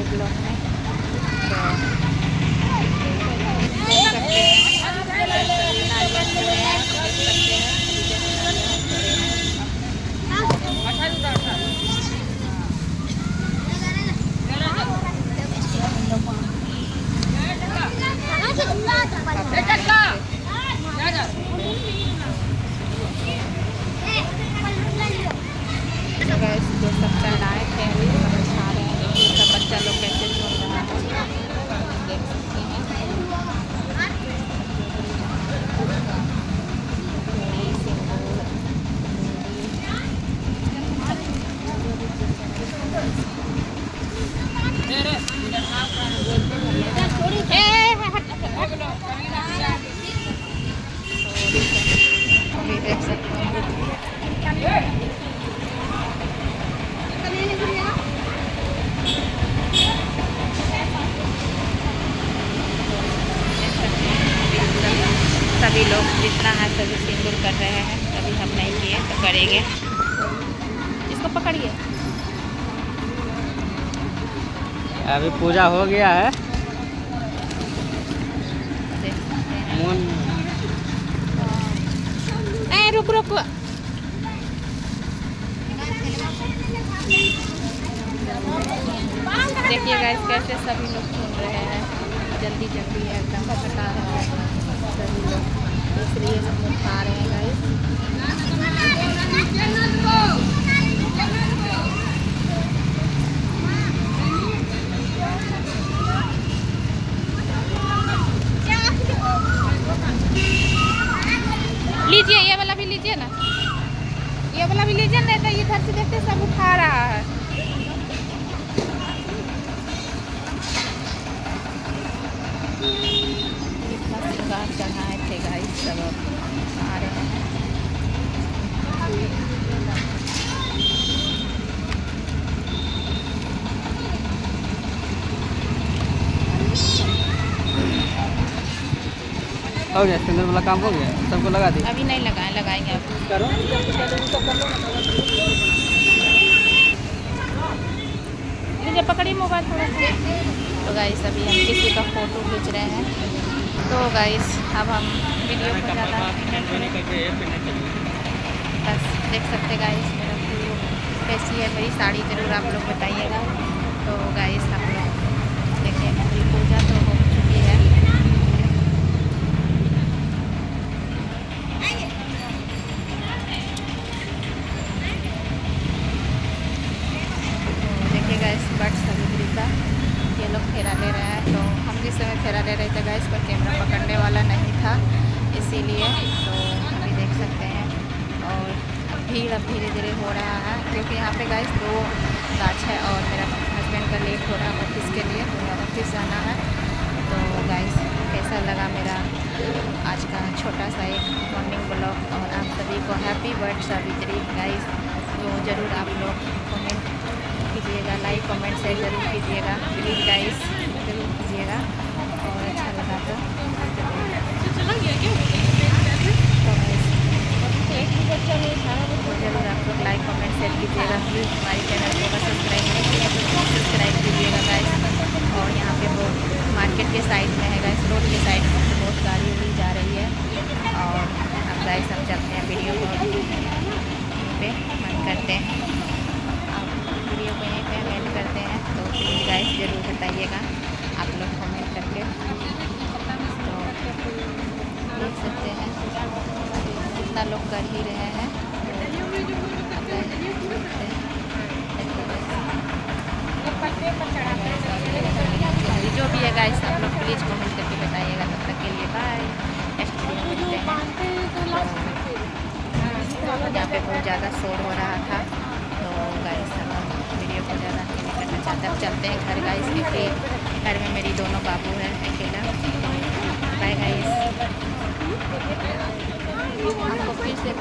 Blog में। तो देख सकते हैं नारियल खड़े हैं, देख सकते हैं जो सब चढ़ाए थे अभी समझा रहे हैं, सब बच्चा लोग कैसे चल रहा है देख सकते हैं। देख सकते हैं सभी लोग जितना है सभी सिंदूर कर रहे हैं। अभी हम नहीं किए तो करेंगे। इसको पकड़िए। अभी पूजा हो गया है। रुक रुक देखिए गाइस कैसे सभी लोग घूम रहे हैं, जल्दी जल्दी एकदम कटा रहे हैं सभी लोग, इसलिए हम लोग खा रहे हैं गाइस। लीजिए ये वाला भी लीजिए ना, ये वाला भी लीजिए ना, तो इधर से देखते सब उठा रहा है। इतना श्रृंगार चढ़ाए थे गाइस, सब आ रहे हैं। हो गया सिंदूर वाला काम हो गया, सबको लगा दी। अभी नहीं लगाए, लगाएंगे अब। करो मुझे पकड़ी मोबाइल थोड़ा सा। तो गाइस अभी हम किसी का फ़ोटो खींच रहे हैं। तो गाइस अब हम वीडियो को ज़्यादा बस देख सकते गाइस मेरा व्यू कैसी है, मेरी साड़ी ज़रूर आप लोग बताइएगा। तो गाइस हम लोग देखिए मेरी पूजा तो हो चुकी है। गाइस बट सावित्री का ये लोग फेरा ले रहे हैं। तो हम जिस समय फेरा ले रहे थे गाइस पर कैमरा पकड़ने वाला नहीं था, इसीलिए तो अभी देख सकते हैं। और भीड़ अब धीरे धीरे हो रहा है, क्योंकि यहाँ पे गाइस 2 गाछ है और मेरा हस्बैंड का लेट हो रहा है ऑफिस के लिए, तो ऑफिस जाना है। तो गाइस कैसा लगा मेरा आज का छोटा सा एक मॉर्निंग ब्लॉग, और आप सभी को हैप्पी बर्थ सावित्री गाइस। तो ज़रूर आप लोग कमेंट कीजिएगा, लाइक कमेंट शेयर जरूर कीजिएगा प्लीज़ गाइस, जरूर कीजिएगा। और अच्छा लगा तो जरूर आप लोग लाइक कमेंट शेयर कीजिएगा प्लीज़। हमारे चैनल को अगर सब्सक्राइब नहीं किया तो सब्सक्राइब कीजिएगा गाइस। और यहाँ पे वो मार्केट के साइड में है गाइस, रोड के साइड में बहुत गाड़ी उड़ी जा रही है। और अब गाइस हम चलते हैं वीडियो को पे बंद करते हैं, वीडियो को यहीं पे एंड करते हैं। तो प्लीज़ गाइस ज़रूर बताइएगा आप लोग कमेंट करके। तो देख सकते हैं कितना लोग कर ही रहे हैं। जो भी है गाइस आप लोग प्लीज़ कमेंट करके बताइएगा। तब तक के लिए बाय, नेक्स्ट वीडियो में मिलते हैं। यहाँ पे बहुत ज़्यादा शोर हो रहा था, तो गाइस वीडियो को ज़्यादा नहीं करना चाहते। अब चलते हैं घर गाइस, क्योंकि घर में मेरी दोनों बाबू है अकेला। बाय गाइस, आपको फिर से